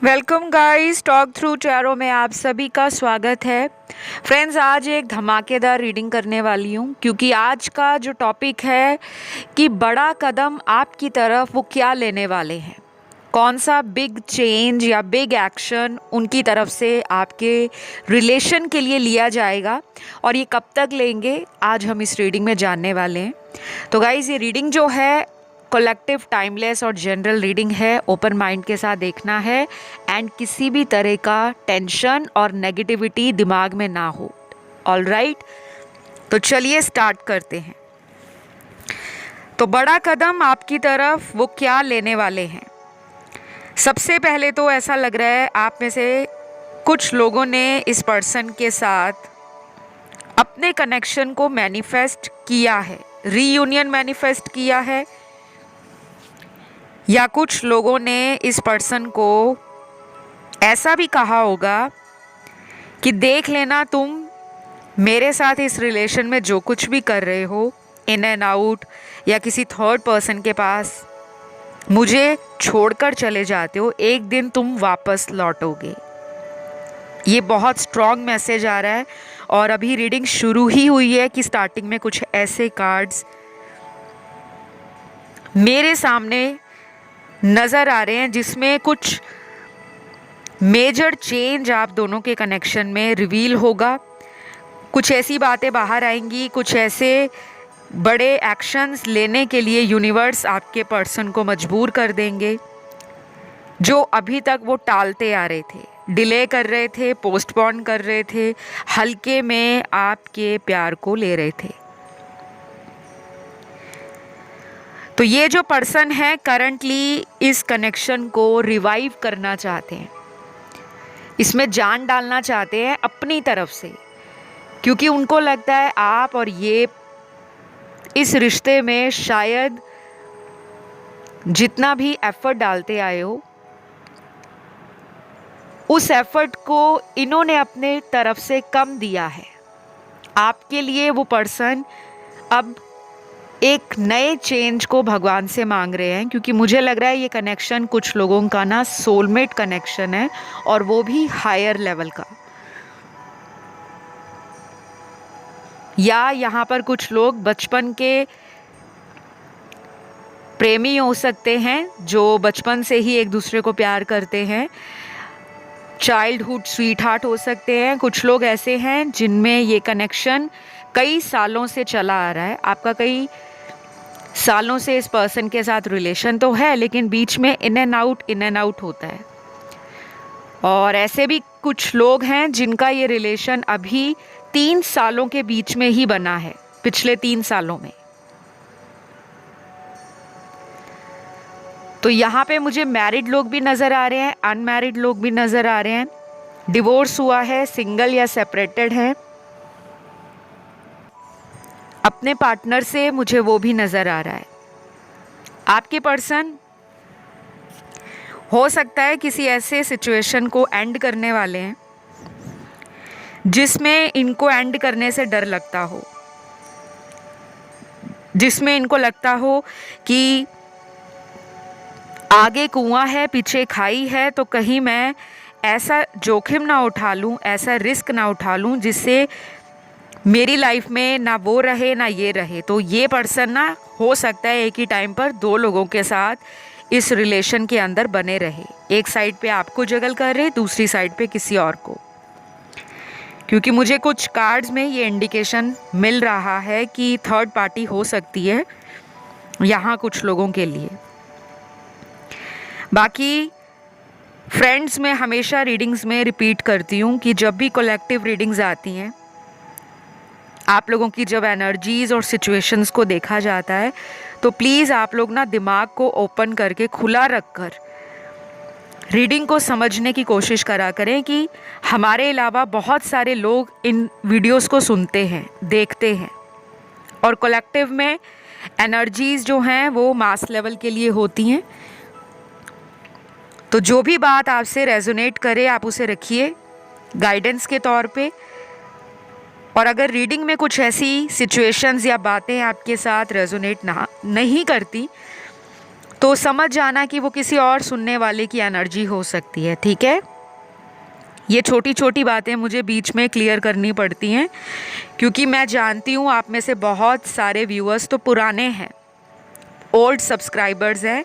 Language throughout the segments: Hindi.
Welcome guys, talk through tarot में आप सभी का स्वागत है। फ्रेंड्स, आज एक धमाकेदार रीडिंग करने वाली हूँ क्योंकि आज का जो टॉपिक है कि बड़ा कदम आपकी तरफ वो क्या लेने वाले हैं, कौन सा बिग चेंज या बिग एक्शन उनकी तरफ से आपके रिलेशन के लिए लिया जाएगा और ये कब तक लेंगे, आज हम इस रीडिंग में जानने वाले हैं। तो गाइस, ये रीडिंग जो है कलेक्टिव, टाइमलेस और जनरल रीडिंग है। ओपन माइंड के साथ देखना है एंड किसी भी तरह का टेंशन और नेगेटिविटी दिमाग में ना हो। ऑल राइट, तो चलिए स्टार्ट करते हैं। तो बड़ा कदम आपकी तरफ वो क्या लेने वाले हैं। सबसे पहले तो ऐसा लग रहा है आप में से कुछ लोगों ने इस पर्सन के साथ अपने कनेक्शन को मैनिफेस्ट किया है, रीयूनियन मैनिफेस्ट किया है, या कुछ लोगों ने इस पर्सन को ऐसा भी कहा होगा कि देख लेना, तुम मेरे साथ इस रिलेशन में जो कुछ भी कर रहे हो, इन एंड आउट या किसी थर्ड पर्सन के पास मुझे छोड़कर चले जाते हो, एक दिन तुम वापस लौटोगे। ये बहुत स्ट्रॉन्ग मैसेज आ रहा है और अभी रीडिंग शुरू ही हुई है कि स्टार्टिंग में कुछ ऐसे कार्ड्स मेरे सामने नज़र आ रहे हैं जिसमें कुछ मेजर चेंज आप दोनों के कनेक्शन में रिवील होगा। कुछ ऐसी बातें बाहर आएंगी, कुछ ऐसे बड़े एक्शंस लेने के लिए यूनिवर्स आपके पर्सन को मजबूर कर देंगे जो अभी तक वो टालते आ रहे थे, डिले कर रहे थे, पोस्टपोन कर रहे थे, हल्के में आपके प्यार को ले रहे थे। तो ये जो पर्सन है करंटली इस कनेक्शन को रिवाइव करना चाहते हैं, इसमें जान डालना चाहते हैं अपनी तरफ से, क्योंकि उनको लगता है आप और ये इस रिश्ते में शायद जितना भी एफर्ट डालते आए हो, उस एफर्ट को इन्होंने अपने तरफ से कम दिया है। आपके लिए वो पर्सन अब एक नए चेंज को भगवान से मांग रहे हैं, क्योंकि मुझे लग रहा है ये कनेक्शन कुछ लोगों का ना सोलमेट कनेक्शन है और वो भी हायर लेवल का। या यहाँ पर कुछ लोग बचपन के प्रेमी हो सकते हैं जो बचपन से ही एक दूसरे को प्यार करते हैं, चाइल्डहुड स्वीट हार्ट हो सकते हैं। कुछ लोग ऐसे हैं जिनमें ये कनेक्शन कई सालों से चला आ रहा है। आपका कई सालों से इस पर्सन के साथ रिलेशन तो है, लेकिन बीच में इन एंड आउट होता है। और ऐसे भी कुछ लोग हैं जिनका ये रिलेशन अभी 3 सालों के बीच में ही बना है, पिछले 3 सालों में। तो यहाँ पे मुझे मैरिड लोग भी नज़र आ रहे हैं, अनमैरिड लोग भी नज़र आ रहे हैं, डिवोर्स हुआ है, सिंगल या सेपरेटेड है, अपने पार्टनर से मुझे वो भी नज़र आ रहा है। आपके पर्सन हो सकता है किसी ऐसे सिचुएशन को एंड करने वाले हैं जिसमें इनको एंड करने से डर लगता हो, जिसमें इनको लगता हो कि आगे कुआं है, पीछे खाई है, तो कहीं मैं ऐसा जोखिम ना उठा लूं, ऐसा रिस्क ना उठा लूं जिससे मेरी लाइफ में ना वो रहे ना ये रहे। तो ये पर्सन ना हो सकता है एक ही टाइम पर 2 लोगों के साथ इस रिलेशन के अंदर बने रहे। एक साइड पे आपको जगल कर रहे, दूसरी साइड पे किसी और को, क्योंकि मुझे कुछ कार्ड्स में ये इंडिकेशन मिल रहा है कि थर्ड पार्टी हो सकती है यहाँ कुछ लोगों के लिए। बाकी फ्रेंड्स, मैं हमेशा रीडिंग्स में रिपीट करती हूँ कि जब भी कलेक्टिव रीडिंग्स आती हैं, आप लोगों की जब एनर्जीज़ और सिचुएशंस को देखा जाता है, तो प्लीज़ आप लोग ना दिमाग को ओपन करके, खुला रखकर रीडिंग को समझने की कोशिश करा करें कि हमारे अलावा बहुत सारे लोग इन वीडियोस को सुनते हैं, देखते हैं, और कलेक्टिव में एनर्जीज़ जो हैं वो मास लेवल के लिए होती हैं। तो जो भी बात आपसे रेजोनेट करे आप उसे रखिए गाइडेंस के तौर पे। और अगर रीडिंग में कुछ ऐसी सिचुएशंस या बातें आपके साथ रेजोनेट नहीं करती, तो समझ जाना कि वो किसी और सुनने वाले की एनर्जी हो सकती है, ठीक है। ये छोटी छोटी बातें मुझे बीच में क्लियर करनी पड़ती हैं, क्योंकि मैं जानती हूँ आप में से बहुत सारे व्यूअर्स तो पुराने हैं, ओल्ड सब्सक्राइबर्स हैं,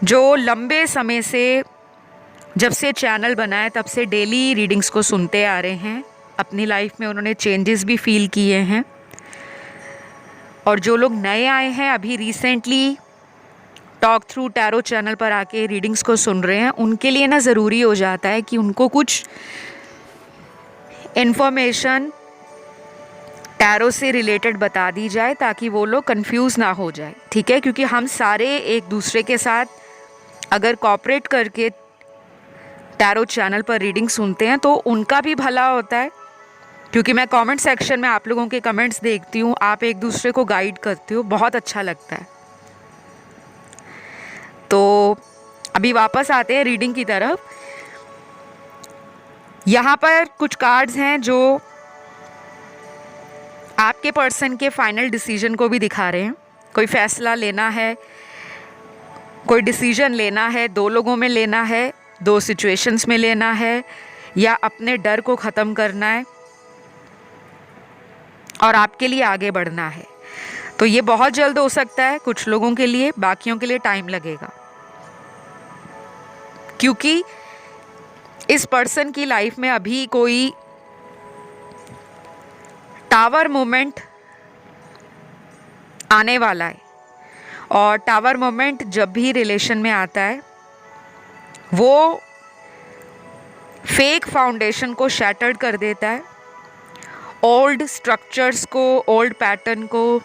जो लंबे समय से, जब से चैनल बना है तब से डेली रीडिंग्स को सुनते आ रहे हैं। अपनी लाइफ में उन्होंने चेंजेस भी फील किए हैं। और जो लोग नए आए हैं, अभी recently talk through tarot channel पर आके रीडिंग्स को सुन रहे हैं, उनके लिए ना ज़रूरी हो जाता है कि उनको कुछ इन्फॉर्मेशन टैरो से रिलेटेड बता दी जाए, ताकि वो लोग कंफ्यूज ना हो जाए, ठीक है। क्योंकि हम सारे एक दूसरे के साथ अगर कोऑपरेट करके टैरो चैनल पर रीडिंग सुनते हैं तो उनका भी भला होता है। क्योंकि मैं कमेंट सेक्शन में आप लोगों के कमेंट्स देखती हूँ, आप एक दूसरे को गाइड करते हो, बहुत अच्छा लगता है। तो अभी वापस आते हैं रीडिंग की तरफ। यहाँ पर कुछ कार्ड्स हैं जो आपके पर्सन के फाइनल डिसीजन को भी दिखा रहे हैं। कोई फैसला लेना है, कोई डिसीजन लेना है, दो लोगों में लेना है, दो सिचुएशंस में लेना है, या अपने डर को ख़त्म करना है और आपके लिए आगे बढ़ना है। तो ये बहुत जल्द हो सकता है कुछ लोगों के लिए, बाकियों के लिए टाइम लगेगा। क्योंकि इस पर्सन की लाइफ में अभी कोई टावर मोमेंट आने वाला है, और टावर मोमेंट जब भी रिलेशन में आता है वो फेक फाउंडेशन को शैटर्ड कर देता है, ओल्ड स्ट्रक्चर्स को, ओल्ड पैटर्न को,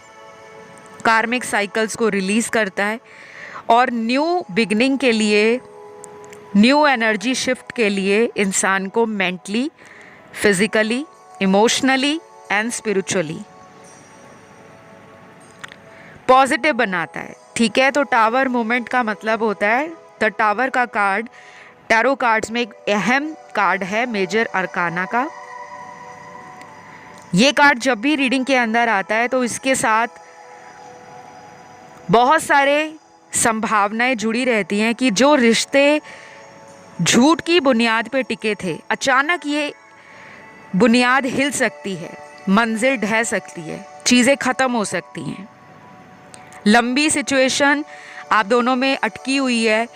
कार्मिक साइकिल्स को रिलीज़ करता है, और न्यू बिगनिंग के लिए, न्यू एनर्जी शिफ्ट के लिए इंसान को mentally, physically, emotionally and spiritually positive बनाता है, ठीक है। तो टावर मोमेंट का मतलब होता है, द टावर का कार्ड टैरो कार्ड्स में एक अहम कार्ड है मेजर अरकाना का। ये कार्ड जब भी रीडिंग के अंदर आता है तो इसके साथ बहुत सारे संभावनाएं जुड़ी रहती हैं कि जो रिश्ते झूठ की बुनियाद पे टिके थे, अचानक ये बुनियाद हिल सकती है, मंजिल ढह सकती है, चीज़ें ख़त्म हो सकती हैं। लंबी सिचुएशन आप दोनों में अटकी हुई है,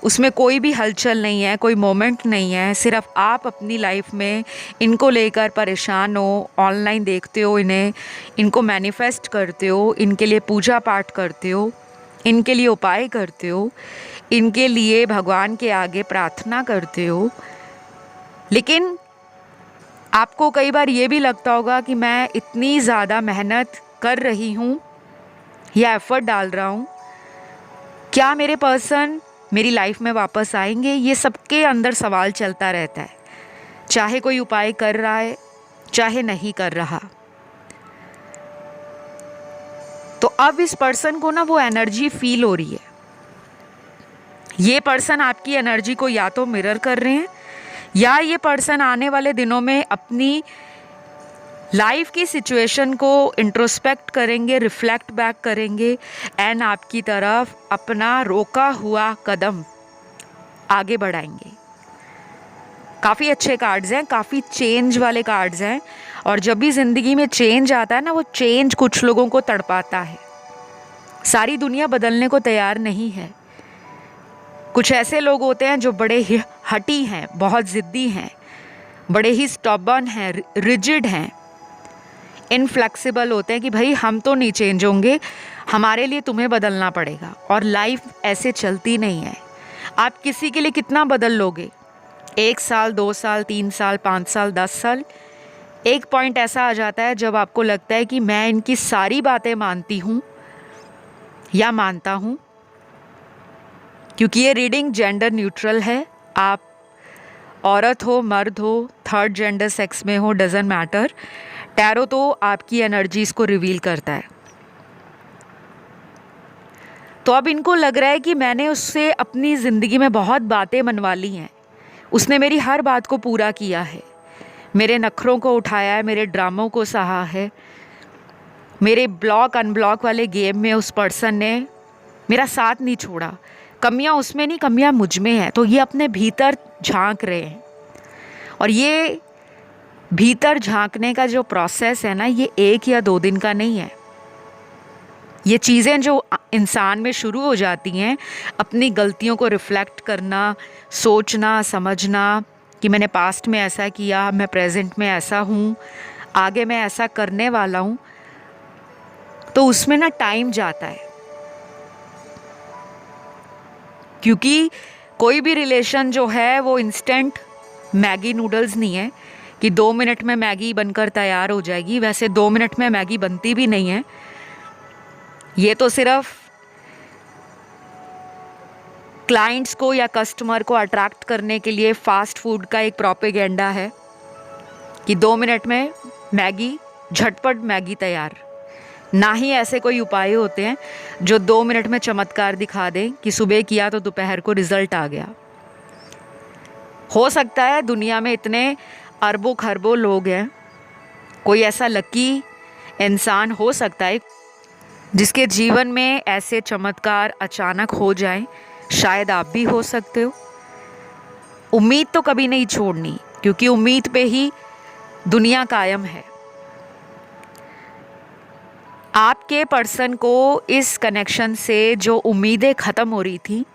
उसमें कोई भी हलचल नहीं है, कोई मोमेंट नहीं है, सिर्फ आप अपनी लाइफ में इनको लेकर परेशान हो, ऑनलाइन देखते हो इन्हें, इनको मैनिफेस्ट करते हो, इनके लिए पूजा पाठ करते हो, इनके लिए उपाय करते हो, इनके लिए भगवान के आगे प्रार्थना करते हो। लेकिन आपको कई बार ये भी लगता होगा कि मैं इतनी ज़्यादा मेहनत कर रही हूँ या एफर्ट डाल रहा हूँ, क्या मेरे पर्सन मेरी लाइफ में वापस आएंगे? ये सबके अंदर सवाल चलता रहता है, चाहे कोई उपाय कर रहा है चाहे नहीं कर रहा। तो अब इस पर्सन को ना वो एनर्जी फील हो रही है। ये पर्सन आपकी एनर्जी को या तो मिरर कर रहे हैं, या ये पर्सन आने वाले दिनों में अपनी लाइफ की सिचुएशन को इंट्रोस्पेक्ट करेंगे, रिफ्लेक्ट बैक करेंगे, एंड आपकी तरफ अपना रोका हुआ कदम आगे बढ़ाएंगे। काफ़ी अच्छे कार्ड्स हैं, काफ़ी चेंज वाले कार्ड्स हैं। और जब भी ज़िंदगी में चेंज आता है ना, वो चेंज कुछ लोगों को तड़पाता है। सारी दुनिया बदलने को तैयार नहीं है। कुछ ऐसे लोग होते हैं जो बड़े ही हठी हैं, बहुत ज़िद्दी हैं, बड़े ही स्टबर्न हैं, रिजिड हैं, इनफ्लेक्सिबल होते हैं कि भाई हम तो नहीं चेंज होंगे, हमारे लिए तुम्हें बदलना पड़ेगा। और लाइफ ऐसे चलती नहीं है। आप किसी के लिए कितना बदल लोगे? 1 साल, 2 साल, 3 साल, 5 साल, 10 साल। एक पॉइंट ऐसा आ जाता है जब आपको लगता है कि मैं इनकी सारी बातें मानती हूँ या मानता हूँ। क्योंकि ये रीडिंग जेंडर न्यूट्रल है, आप औरत हो, मर्द हो, थर्ड जेंडर सेक्स में हो, डजंट मैटर। टैरो तो आपकी एनर्जीज को रिवील करता है। तो अब इनको लग रहा है कि मैंने उससे अपनी ज़िंदगी में बहुत बातें मनवा ली हैं, उसने मेरी हर बात को पूरा किया है, मेरे नखरों को उठाया है, मेरे ड्रामों को सहा है, मेरे ब्लॉक अनब्लॉक वाले गेम में उस पर्सन ने मेरा साथ नहीं छोड़ा, कमियां उसमें नहीं, कमियां मुझ में हैं। तो ये अपने भीतर झांक रहे हैं। और ये भीतर झांकने का जो प्रोसेस है ना, ये 1 या 2 दिन का नहीं है। ये चीज़ें जो इंसान में शुरू हो जाती हैं, अपनी गलतियों को रिफ्लेक्ट करना, सोचना, समझना कि मैंने पास्ट में ऐसा किया, मैं प्रेजेंट में ऐसा हूँ, आगे मैं ऐसा करने वाला हूँ, तो उसमें ना टाइम जाता है। क्योंकि कोई भी रिलेशन जो है वो इंस्टेंट मैगी नूडल्स नहीं है कि 2 मिनट में मैगी बनकर तैयार हो जाएगी। वैसे 2 मिनट में मैगी बनती भी नहीं है। ये तो सिर्फ क्लाइंट्स को या कस्टमर को अट्रैक्ट करने के लिए फास्ट फूड का एक प्रोपेगेंडा है कि 2 मिनट में मैगी, झटपट मैगी तैयार। ना ही ऐसे कोई उपाय होते हैं जो 2 मिनट में चमत्कार दिखा दें कि सुबह किया तो दोपहर को रिजल्ट आ गया। हो सकता है दुनिया में इतने अरबों खरबों लोग हैं, कोई ऐसा लकी इंसान हो सकता है जिसके जीवन में ऐसे चमत्कार अचानक हो जाएं। शायद आप भी हो सकते हो। उम्मीद तो कभी नहीं छोड़नी, क्योंकि उम्मीद पे ही दुनिया कायम है। आपके पर्सन को इस कनेक्शन से जो उम्मीदें ख़त्म हो रही थी,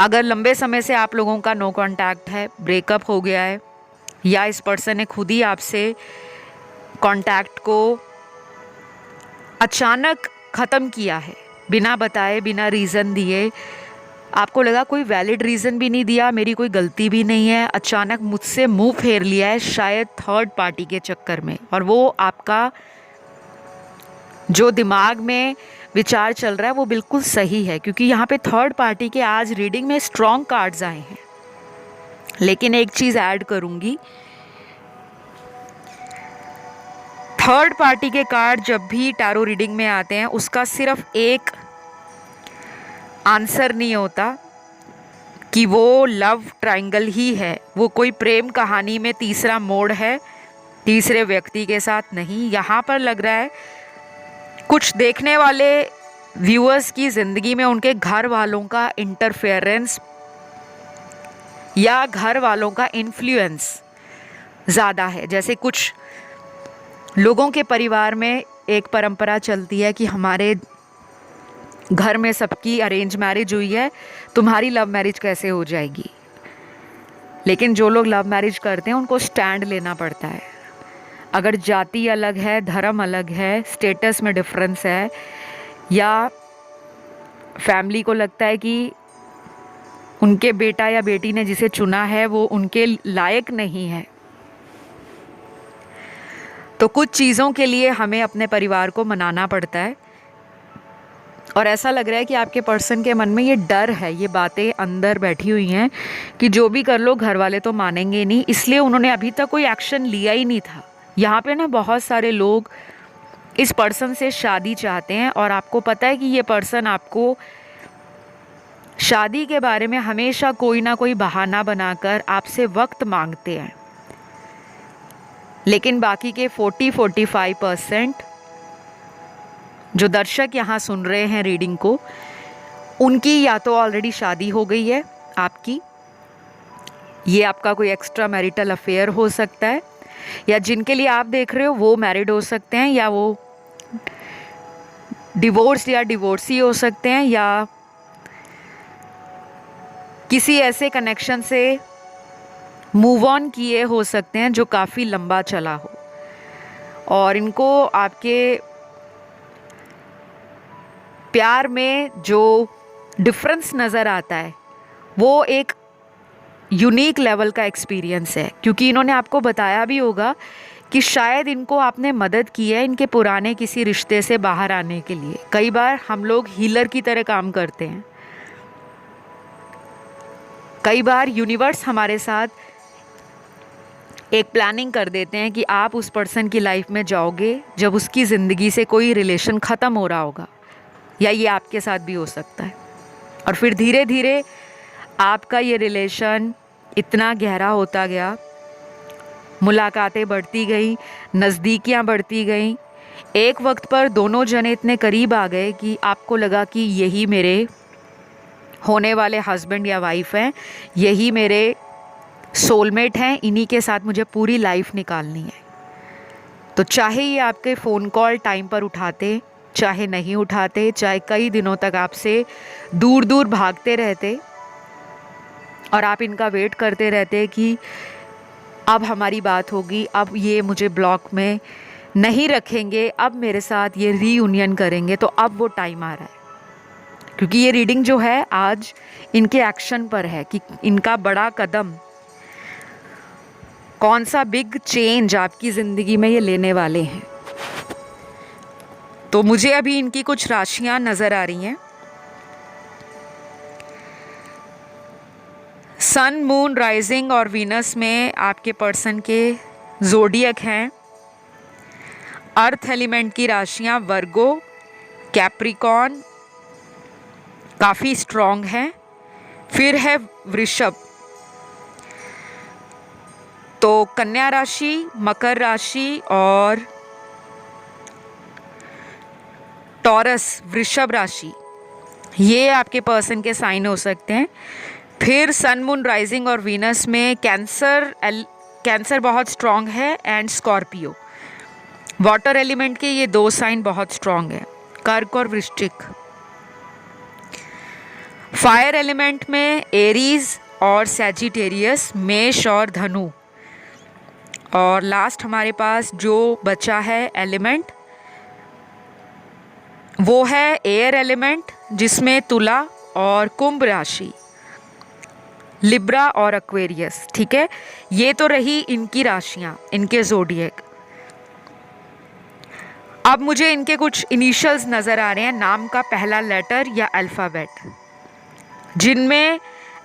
अगर लंबे समय से आप लोगों का नो कांटेक्ट है, ब्रेकअप हो गया है, या इस पर्सन ने खुद ही आपसे कांटेक्ट को अचानक ख़त्म किया है, बिना बताए, बिना रीज़न दिए, आपको लगा कोई वैलिड रीज़न भी नहीं दिया, मेरी कोई गलती भी नहीं है, अचानक मुझसे मुंह फेर लिया है, शायद थर्ड पार्टी के चक्कर में। और वो आपका जो दिमाग में विचार चल रहा है वो बिल्कुल सही है, क्योंकि यहाँ पे थर्ड पार्टी के आज रीडिंग में स्ट्रॉन्ग कार्ड्स आए हैं। लेकिन एक चीज़ ऐड करूँगी, थर्ड पार्टी के कार्ड जब भी टैरो रीडिंग में आते हैं, उसका सिर्फ एक आंसर नहीं होता कि वो लव ट्रायंगल ही है, वो कोई प्रेम कहानी में तीसरा मोड़ है तीसरे व्यक्ति के साथ नहीं। यहाँ पर लग रहा है कुछ देखने वाले व्यूअर्स की ज़िंदगी में उनके घर वालों का इंटरफेरेंस या घर वालों का इन्फ्लुएंस ज़्यादा है। जैसे कुछ लोगों के परिवार में एक परंपरा चलती है कि हमारे घर में सबकी अरेंज मैरिज हुई है, तुम्हारी लव मैरिज कैसे हो जाएगी। लेकिन जो लोग लव मैरिज करते हैं उनको स्टैंड लेना पड़ता है। अगर जाति अलग है, धर्म अलग है, स्टेटस में डिफरेंस है, या फैमिली को लगता है कि उनके बेटा या बेटी ने जिसे चुना है वो उनके लायक नहीं है, तो कुछ चीज़ों के लिए हमें अपने परिवार को मनाना पड़ता है। और ऐसा लग रहा है कि आपके पर्सन के मन में ये डर है, ये बातें अंदर बैठी हुई हैं कि जो भी कर लो घर वाले तो मानेंगे नहीं, इसलिए उन्होंने अभी तक कोई एक्शन लिया ही नहीं था। यहाँ पे ना बहुत सारे लोग इस पर्सन से शादी चाहते हैं, और आपको पता है कि ये पर्सन आपको शादी के बारे में हमेशा कोई ना कोई बहाना बनाकर आपसे वक्त मांगते हैं। लेकिन बाकी के 40-45% जो दर्शक यहाँ सुन रहे हैं रीडिंग को, उनकी या तो ऑलरेडी शादी हो गई है आपकी, ये आपका कोई एक्स्ट्रा मैरिटल अफेयर हो सकता है, या जिनके लिए आप देख रहे हो वो मैरिड हो सकते हैं, या वो डिवोर्स या डिवोर्सी हो सकते हैं, या किसी ऐसे कनेक्शन से मूव ऑन किए हो सकते हैं जो काफ़ी लंबा चला हो। और इनको आपके प्यार में जो डिफरेंस नज़र आता है वो एक यूनिक लेवल का एक्सपीरियंस है, क्योंकि इन्होंने आपको बताया भी होगा कि शायद इनको आपने मदद की है इनके पुराने किसी रिश्ते से बाहर आने के लिए। कई बार हम लोग हीलर की तरह काम करते हैं, कई बार यूनिवर्स हमारे साथ एक प्लानिंग कर देते हैं कि आप उस पर्सन की लाइफ में जाओगे जब उसकी ज़िंदगी से कोई रिलेशन ख़त्म हो रहा होगा, या ये आपके साथ भी हो सकता है। और फिर धीरे धीरे आपका ये रिलेशन इतना गहरा होता गया, मुलाकातें बढ़ती गई, नज़दीकियाँ बढ़ती गई, एक वक्त पर दोनों जने इतने करीब आ गए कि आपको लगा कि यही मेरे होने वाले हस्बैंड या वाइफ हैं, यही मेरे सोलमेट हैं, इन्हीं के साथ मुझे पूरी लाइफ निकालनी है। तो चाहे ये आपके फ़ोन कॉल टाइम पर उठाते, चाहे नहीं उठाते, चाहे कई दिनों तक आपसे दूर दूर भागते रहते और आप इनका वेट करते रहते कि अब हमारी बात होगी, अब ये मुझे ब्लॉक में नहीं रखेंगे, अब मेरे साथ ये रीयूनियन करेंगे, तो अब वो टाइम आ रहा है। क्योंकि ये रीडिंग जो है आज इनके एक्शन पर है कि इनका बड़ा कदम, कौन सा बिग चेंज आपकी ज़िंदगी में ये लेने वाले हैं। तो मुझे अभी इनकी कुछ राशियां नज़र आ रही हैं। सन, मून, राइजिंग और वीनस में आपके पर्सन के ज़ोडियक हैं। अर्थ एलिमेंट की राशियां वर्गो, कैप्रिकॉर्न काफ़ी स्ट्रॉन्ग हैं। फिर है वृषभ, तो कन्या राशि, मकर राशि और टॉरस वृषभ राशि, ये आपके पर्सन के साइन हो सकते हैं। फिर सन, मून, राइजिंग और वीनस में कैंसर बहुत स्ट्रॉन्ग है एंड स्कॉर्पियो। वाटर एलिमेंट के ये दो साइन बहुत स्ट्रॉन्ग है, कर्क और वृश्चिक। फायर एलिमेंट में एरीज और सैजिटेरियस, मेष और धनु। और लास्ट हमारे पास जो बचा है एलिमेंट वो है एयर एलिमेंट, जिसमें तुला और कुंभ राशि, लिब्रा और एक्वेरियस। ठीक है, ये तो रही इनकी राशियां, इनके ज़ोडिएक। अब मुझे इनके कुछ इनिशियल्स नज़र आ रहे हैं, नाम का पहला लेटर या अल्फ़ाबेट, जिनमें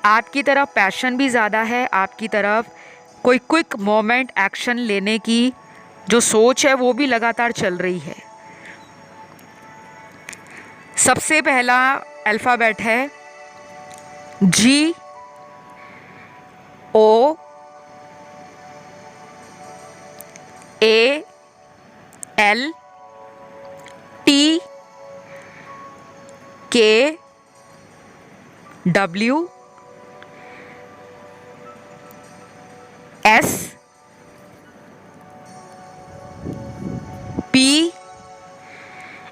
आपकी तरफ पैशन भी ज़्यादा है, आपकी तरफ कोई क्विक मोमेंट एक्शन लेने की जो सोच है वो भी लगातार चल रही है। सबसे पहला अल्फ़ाबेट है G O A L T K W S P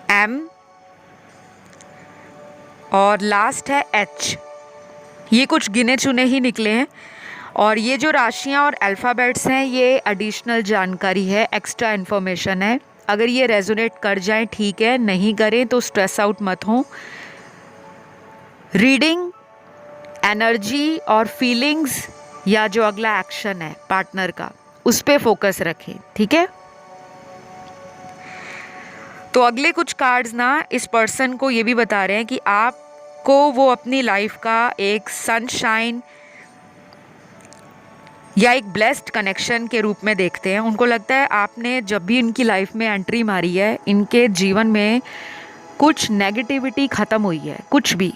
M और लास्ट है H। ये कुछ गिने चुने ही निकले हैं और ये जो राशियाँ और अल्फ़ाबेट्स हैं ये एडिशनल जानकारी है, एक्स्ट्रा इन्फॉर्मेशन है। अगर ये रेजोनेट कर जाए ठीक है, नहीं करें तो स्ट्रेस आउट मत हो। रीडिंग, एनर्जी और फीलिंग्स या जो अगला एक्शन है पार्टनर का, उस पे फोकस रखें। ठीक है, तो अगले कुछ कार्ड्स ना इस पर्सन को ये भी बता रहे हैं कि आपको वो अपनी लाइफ का एक सनशाइन या एक ब्लेस्ड कनेक्शन के रूप में देखते हैं। उनको लगता है आपने जब भी इनकी लाइफ में एंट्री मारी है, इनके जीवन में कुछ नेगेटिविटी ख़त्म हुई है, कुछ भी।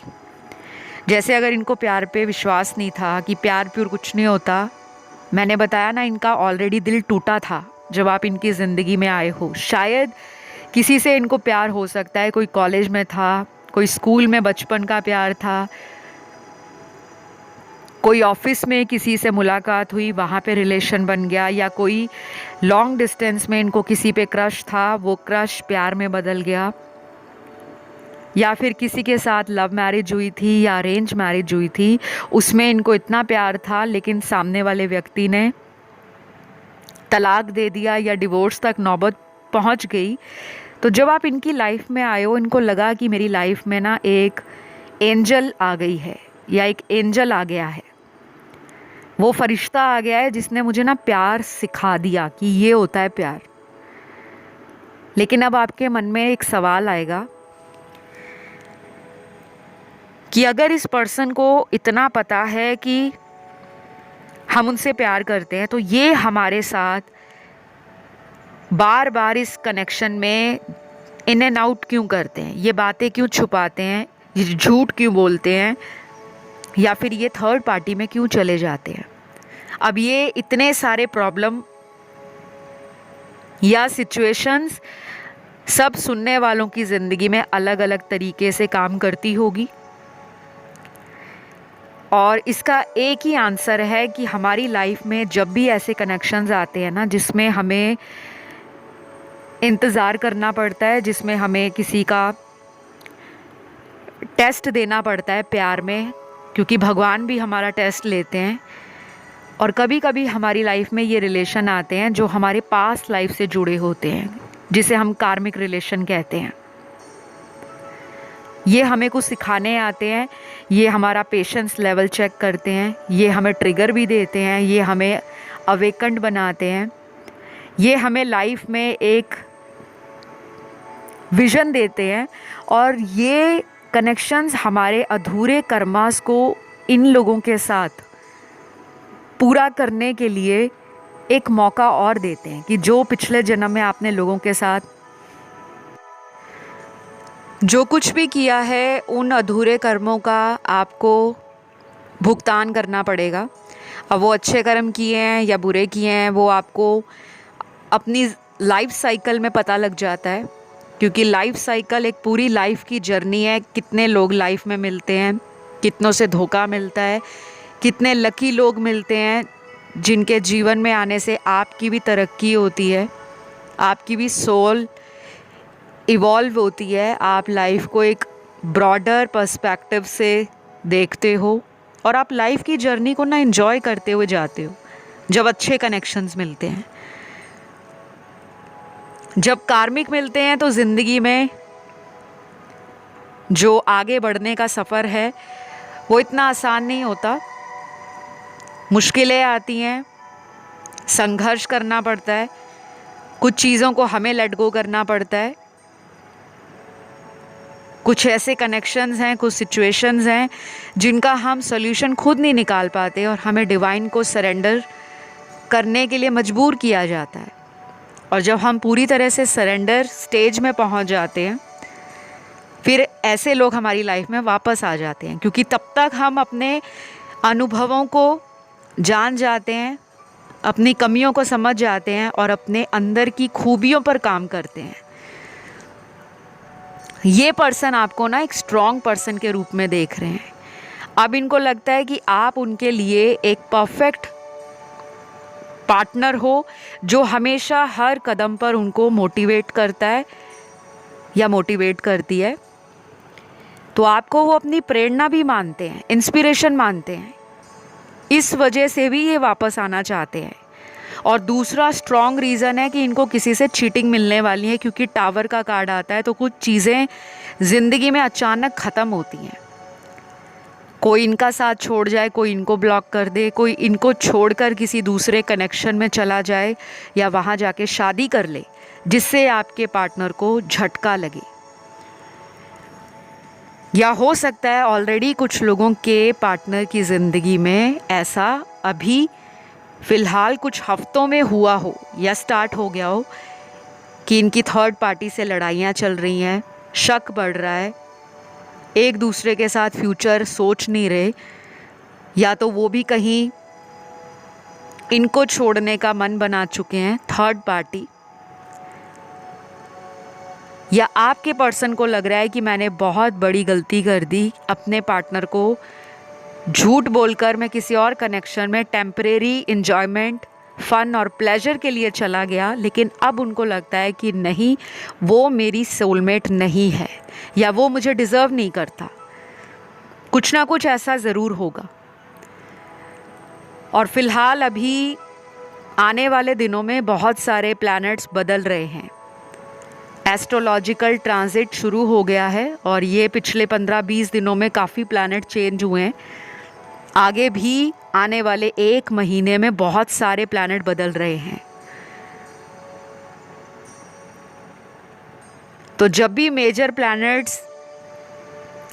जैसे अगर इनको प्यार पे विश्वास नहीं था कि प्यार प्यूर कुछ नहीं होता, मैंने बताया ना इनका ऑलरेडी दिल टूटा था जब आप इनकी ज़िंदगी में आए हो। शायद किसी से इनको प्यार हो सकता है, कोई कॉलेज में था, कोई स्कूल में बचपन का प्यार था, कोई ऑफिस में किसी से मुलाकात हुई, वहाँ पे रिलेशन बन गया, या कोई लॉन्ग डिस्टेंस में इनको किसी पे क्रश था, वो क्रश प्यार में बदल गया, या फिर किसी के साथ लव मैरिज हुई थी या अरेंज मैरिज हुई थी, उसमें इनको इतना प्यार था लेकिन सामने वाले व्यक्ति ने तलाक दे दिया या डिवोर्स तक नौबत पहुंच गई। तो जब आप इनकी लाइफ में आए हो, इनको लगा कि मेरी लाइफ में ना एक एंजल आ गई है या एक एंजल आ गया है, वो फरिश्ता आ गया है जिसने मुझे ना प्यार सिखा दिया कि ये होता है प्यार। लेकिन अब आपके मन में एक सवाल आएगा कि अगर इस पर्सन को इतना पता है कि हम उनसे प्यार करते हैं, तो ये हमारे साथ बार बार इस कनेक्शन में इन एंड आउट क्यों करते हैं, ये बातें क्यों छुपाते हैं, ये झूठ क्यों बोलते हैं, या फिर ये थर्ड पार्टी में क्यों चले जाते हैं। अब ये इतने सारे प्रॉब्लम या सिचुएशंस सब सुनने वालों की ज़िंदगी में अलग अलग तरीके से काम करती होगी। और इसका एक ही आंसर है कि हमारी लाइफ में जब भी ऐसे कनेक्शंस आते हैं ना, जिसमें हमें इंतज़ार करना पड़ता है, जिसमें हमें किसी का टेस्ट देना पड़ता है प्यार में, क्योंकि भगवान भी हमारा टेस्ट लेते हैं। और कभी कभी हमारी लाइफ में ये रिलेशन आते हैं जो हमारे पास्ट लाइफ से जुड़े होते हैं, जिसे हम कार्मिक रिलेशन कहते हैं। ये हमें कुछ सिखाने आते हैं, ये हमारा पेशेंस लेवल चेक करते हैं, ये हमें ट्रिगर भी देते हैं, ये हमें अवेकन्ड बनाते हैं, ये हमें लाइफ में एक विज़न देते हैं। और ये कनेक्शंस हमारे अधूरे कर्मास को इन लोगों के साथ पूरा करने के लिए एक मौका और देते हैं कि जो पिछले जन्म में आपने लोगों के साथ जो कुछ भी किया है, उन अधूरे कर्मों का आपको भुगतान करना पड़ेगा। अब वो अच्छे कर्म किए हैं या बुरे किए हैं, वो आपको अपनी लाइफ साइकिल में पता लग जाता है, क्योंकि लाइफ साइकिल एक पूरी लाइफ की जर्नी है। कितने लोग लाइफ में मिलते हैं, कितनों से धोखा मिलता है, कितने लकी लोग मिलते हैं जिनके जीवन में आने से आपकी भी तरक्की होती है, आपकी भी सोल इवॉल्व होती है, आप लाइफ को एक ब्रॉडर पर्सपेक्टिव से देखते हो और आप लाइफ की जर्नी को ना एंजॉय करते हुए जाते हो जब अच्छे कनेक्शंस मिलते हैं। जब कार्मिक मिलते हैं तो ज़िंदगी में जो आगे बढ़ने का सफ़र है वो इतना आसान नहीं होता। मुश्किलें आती हैं, संघर्ष करना पड़ता है, कुछ चीज़ों को हमें लेट गो करना पड़ता है। कुछ ऐसे कनेक्शंस हैं, कुछ सिचुएशंस हैं जिनका हम सॉल्यूशन खुद नहीं निकाल पाते और हमें डिवाइन को सरेंडर करने के लिए मजबूर किया जाता है। और जब हम पूरी तरह से सरेंडर स्टेज में पहुंच जाते हैं, फिर ऐसे लोग हमारी लाइफ में वापस आ जाते हैं, क्योंकि तब तक हम अपने अनुभवों को जान जाते हैं, अपनी कमियों को समझ जाते हैं और अपने अंदर की खूबियों पर काम करते हैं। ये पर्सन आपको ना एक स्ट्रॉन्ग पर्सन के रूप में देख रहे हैं। अब इनको लगता है कि आप उनके लिए एक परफेक्ट पार्टनर हो, जो हमेशा हर कदम पर उनको मोटिवेट करता है या मोटिवेट करती है। तो आपको वो अपनी प्रेरणा भी मानते हैं, इंस्पिरेशन मानते हैं। इस वजह से भी ये वापस आना चाहते हैं। और दूसरा स्ट्रॉन्ग रीज़न है कि इनको किसी से चीटिंग मिलने वाली है, क्योंकि टावर का कार्ड आता है तो कुछ चीज़ें ज़िंदगी में अचानक ख़त्म होती हैं। कोई इनका साथ छोड़ जाए, कोई इनको ब्लॉक कर दे, कोई इनको छोड़कर किसी दूसरे कनेक्शन में चला जाए या वहाँ जाके शादी कर ले, जिससे आपके पार्टनर को झटका लगे। या हो सकता है ऑलरेडी कुछ लोगों के पार्टनर की ज़िंदगी में ऐसा अभी फ़िलहाल कुछ हफ्तों में हुआ हो या स्टार्ट हो गया हो कि इनकी थर्ड पार्टी से लड़ाइयाँ चल रही हैं, शक बढ़ रहा है, एक दूसरे के साथ फ्यूचर सोच नहीं रहे, या तो वो भी कहीं इनको छोड़ने का मन बना चुके हैं थर्ड पार्टी, या आपके पर्सन को लग रहा है कि मैंने बहुत बड़ी गलती कर दी, अपने पार्टनर को झूठ बोलकर मैं किसी और कनेक्शन में टेम्परेरी एंजॉयमेंट, फ़न और प्लेजर के लिए चला गया, लेकिन अब उनको लगता है कि नहीं, वो मेरी सोलमेट नहीं है या वो मुझे डिज़र्व नहीं करता। कुछ ना कुछ ऐसा ज़रूर होगा। और फ़िलहाल अभी आने वाले दिनों में बहुत सारे प्लैनेट्स बदल रहे हैं। एस्ट्रोलॉजिकल ट्रांजिट शुरू हो गया है और ये पिछले 15-20 दिनों में काफ़ी प्लैनेट चेंज हुए हैं। आगे भी आने वाले 1 महीने में बहुत सारे प्लैनेट बदल रहे हैं। तो जब भी मेजर प्लैनेट्स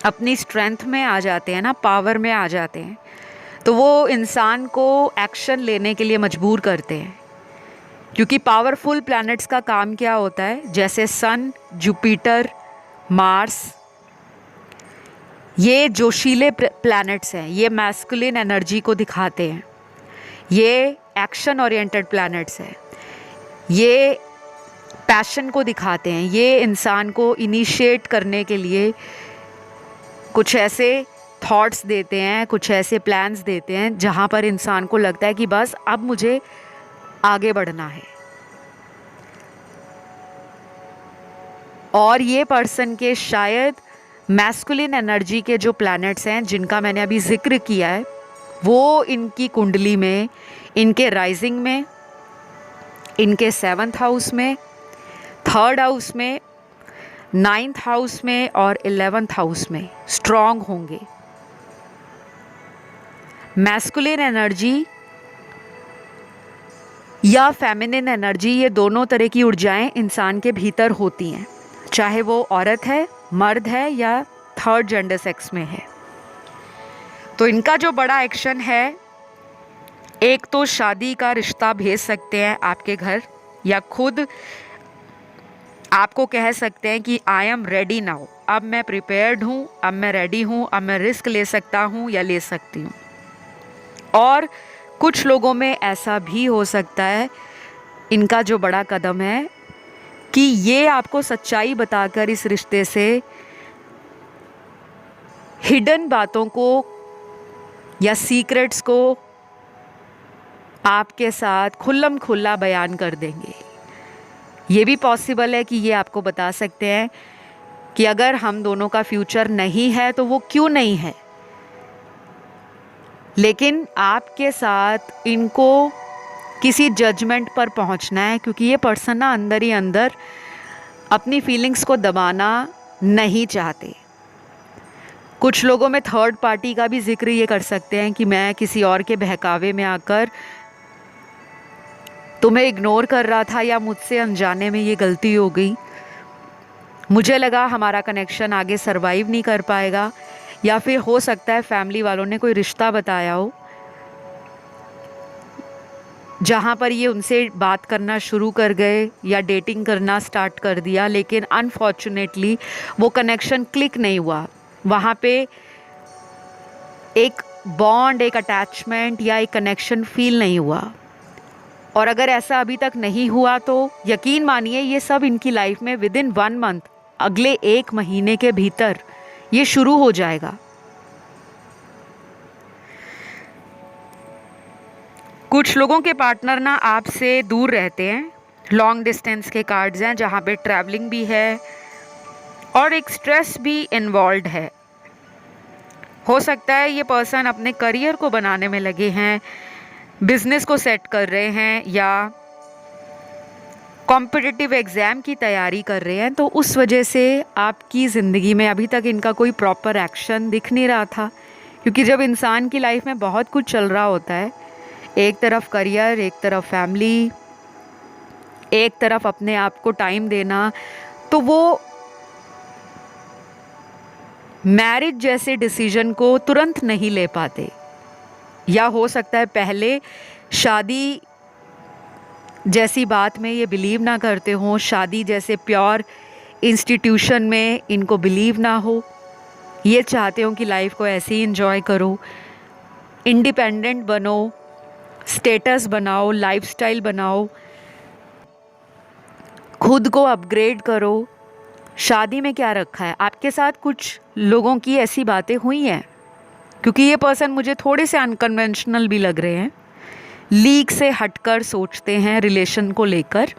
अपनी स्ट्रेंथ में आ जाते हैं ना, पावर में आ जाते हैं, तो वो इंसान को एक्शन लेने के लिए मजबूर करते हैं। क्योंकि पावरफुल प्लैनेट्स का काम क्या होता है, जैसे सन, जुपिटर, मार्स, ये जोशीले प्लैनेट्स हैं, ये मैस्कुलिन एनर्जी को दिखाते हैं, ये एक्शन ओरिएंटेड प्लैनेट्स हैं, ये पैशन को दिखाते हैं। ये इंसान को इनिशिएट करने के लिए कुछ ऐसे थॉट्स देते हैं, कुछ ऐसे प्लान्स देते हैं जहाँ पर इंसान को लगता है कि बस अब मुझे आगे बढ़ना है। और ये पर्सन के शायद मैस्कुलिन एनर्जी के जो प्लैनेट्स हैं जिनका मैंने अभी जिक्र किया है, वो इनकी कुंडली में, इनके राइजिंग में, इनके 7th हाउस में, 3rd हाउस में, 9th हाउस में और 11th हाउस में स्ट्रॉन्ग होंगे। मैस्कुलिन एनर्जी या फेमिनिन एनर्जी, ये दोनों तरह की ऊर्जाएं इंसान के भीतर होती हैं, चाहे वो औरत है, मर्द है या 3rd जेंडर सेक्स में है। तो इनका जो बड़ा एक्शन है, एक तो शादी का रिश्ता भेज सकते हैं आपके घर, या खुद आपको कह सकते हैं कि आई एम रेडी नाउ, अब मैं प्रिपेयर्ड हूँ, अब मैं रेडी हूँ, अब मैं रिस्क ले सकता हूँ या ले सकती हूँ। और कुछ लोगों में ऐसा भी हो सकता है, इनका जो बड़ा कदम है कि ये आपको सच्चाई बताकर इस रिश्ते से हिडन बातों को या सीक्रेट्स को आपके साथ खुल्लम खुल्ला बयान कर देंगे। ये भी पॉसिबल है कि ये आपको बता सकते हैं कि अगर हम दोनों का फ्यूचर नहीं है तो वो क्यों नहीं है, लेकिन आपके साथ इनको किसी जजमेंट पर पहुंचना है, क्योंकि ये पर्सन ना अंदर ही अंदर अपनी फीलिंग्स को दबाना नहीं चाहते। कुछ लोगों में 3rd पार्टी का भी जिक्र ये कर सकते हैं कि मैं किसी और के बहकावे में आकर तुम्हें इग्नोर कर रहा था, या मुझसे अनजाने में ये गलती हो गई, मुझे लगा हमारा कनेक्शन आगे सरवाइव नहीं कर पाएगा, या फिर हो सकता है फैमिली वालों ने कोई रिश्ता बताया हो जहाँ पर ये उनसे बात करना शुरू कर गए या डेटिंग करना स्टार्ट कर दिया, लेकिन अनफॉर्चुनेटली वो कनेक्शन क्लिक नहीं हुआ। वहाँ पे एक बॉन्ड, एक अटैचमेंट या एक कनेक्शन फील नहीं हुआ। और अगर ऐसा अभी तक नहीं हुआ तो यकीन मानिए ये सब इनकी लाइफ में विदिन 1 मंथ, अगले 1 महीने के भीतर ये शुरू हो जाएगा। कुछ लोगों के पार्टनर ना आपसे दूर रहते हैं, लॉन्ग डिस्टेंस के कार्ड्स हैं जहाँ पे ट्रैवलिंग भी है और एक स्ट्रेस भी इन्वॉल्व है। हो सकता है ये पर्सन अपने करियर को बनाने में लगे हैं, बिजनेस को सेट कर रहे हैं या कॉम्पिटिटिव एग्ज़ाम की तैयारी कर रहे हैं, तो उस वजह से आपकी ज़िंदगी में अभी तक इनका कोई प्रॉपर एक्शन दिख नहीं रहा था। क्योंकि जब इंसान की लाइफ में बहुत कुछ चल रहा होता है, एक तरफ करियर, एक तरफ फैमिली, एक तरफ अपने आप को टाइम देना, तो वो मैरिज जैसे डिसीजन को तुरंत नहीं ले पाते। या हो सकता है पहले शादी जैसी बात में ये बिलीव ना करते हों, शादी जैसे प्योर इंस्टीट्यूशन में इनको बिलीव ना हो, ये चाहते हो कि लाइफ को ऐसे ही एंजॉय करो, इंडिपेंडेंट बनो, स्टेटस बनाओ, लाइफस्टाइल बनाओ, खुद को अपग्रेड करो। शादी में क्या रखा है? आपके साथ कुछ लोगों की ऐसी बातें हुई हैं, क्योंकि ये पर्सन मुझे थोड़े से अनकन्वेंशनल भी लग रहे हैं, लीक से हटकर सोचते हैं रिलेशन को लेकर।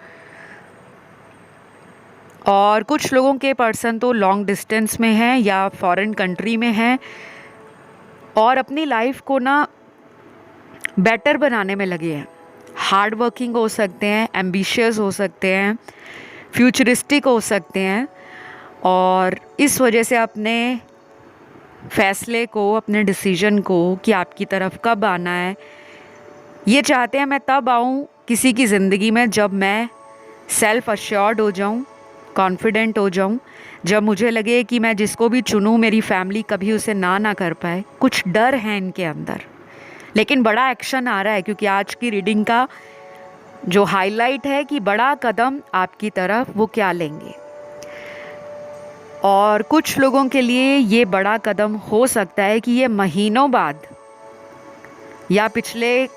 और कुछ लोगों के पर्सन तो लॉन्ग डिस्टेंस में हैं या फॉरेन कंट्री में हैं और अपनी लाइफ को ना बेटर बनाने में लगे हैं। हार्ड वर्किंग हो सकते हैं, एम्बिशियस हो सकते हैं, फ्यूचरिस्टिक हो सकते हैं, और इस वजह से अपने फैसले को, अपने डिसीजन को कि आपकी तरफ कब आना है, ये चाहते हैं मैं तब आऊँ किसी की ज़िंदगी में जब मैं सेल्फ अश्योर्ड हो जाऊँ, कॉन्फिडेंट हो जाऊँ, जब मुझे लगे कि मैं जिसको भी चुनूँ मेरी फैमिली कभी उसे ना कर पाए। कुछ डर है इनके अंदर, लेकिन बड़ा एक्शन आ रहा है, क्योंकि आज की रीडिंग का जो हाईलाइट है कि बड़ा कदम आपकी तरफ वो क्या लेंगे। और कुछ लोगों के लिए ये बड़ा कदम हो सकता है कि ये महीनों बाद या पिछले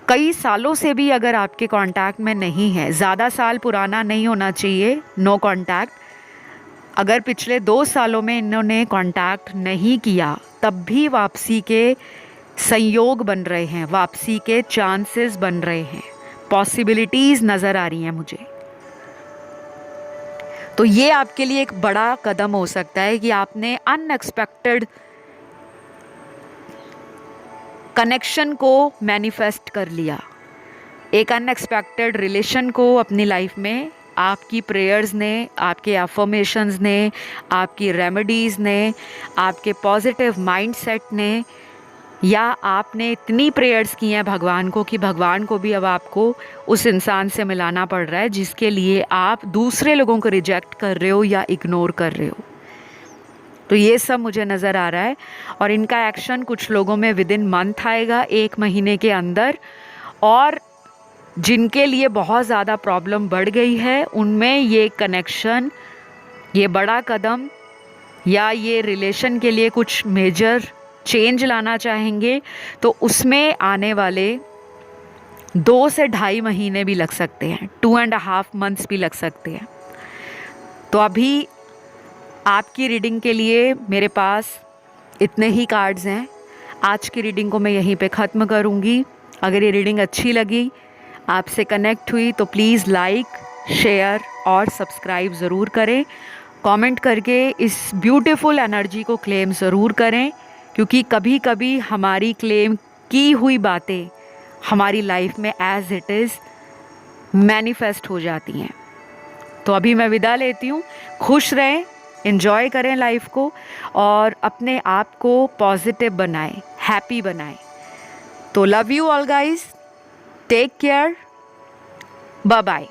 कई सालों से भी अगर आपके कांटेक्ट में नहीं है, ज़्यादा साल पुराना नहीं होना चाहिए, नो कांटेक्ट। अगर पिछले 2 सालों में इन्होंने कांटेक्ट नहीं किया तब भी वापसी के संयोग बन रहे हैं, वापसी के चांसेस बन रहे हैं, पॉसिबिलिटीज़ नज़र आ रही हैं मुझे। तो ये आपके लिए एक बड़ा कदम हो सकता है कि आपने अनएक्सपेक्टेड कनेक्शन को मैनिफेस्ट कर लिया, एक अनएक्सपेक्टेड रिलेशन को अपनी लाइफ में आपकी प्रेयर्स ने, आपके अफर्मेशंस ने, आपकी रेमेडीज़ ने, आपके पॉजिटिव माइंडसेट ने, या आपने इतनी प्रेयर्स की हैं भगवान को कि भगवान को भी अब आपको उस इंसान से मिलाना पड़ रहा है जिसके लिए आप दूसरे लोगों को रिजेक्ट कर रहे हो या इग्नोर कर रहे हो। तो ये सब मुझे नज़र आ रहा है और इनका एक्शन कुछ लोगों में विद इन मंथ आएगा, 1 महीने के अंदर। और जिनके लिए बहुत ज़्यादा प्रॉब्लम बढ़ गई है उनमें ये कनेक्शन, ये बड़ा कदम या ये रिलेशन के लिए कुछ मेजर चेंज लाना चाहेंगे तो उसमें आने वाले 2 से 2.5 महीने भी लग सकते हैं, 2.5 मंथ्स भी लग सकते हैं। तो अभी आपकी रीडिंग के लिए मेरे पास इतने ही कार्ड्स हैं। आज की रीडिंग को मैं यहीं पे ख़त्म करूँगी। अगर ये रीडिंग अच्छी लगी, आपसे कनेक्ट हुई तो प्लीज़ लाइक, शेयर और सब्सक्राइब ज़रूर करें। कमेंट करके इस ब्यूटीफुल एनर्जी को क्लेम ज़रूर करें, क्योंकि कभी कभी हमारी क्लेम की हुई बातें हमारी लाइफ में एज इट इज़ मैनिफेस्ट हो जाती हैं। तो अभी मैं विदा लेती हूँ। खुश रहें, एंजॉय करें लाइफ को और अपने आप को पॉजिटिव बनाएं, हैप्पी बनाएं। तो love you all guys, take care, bye bye.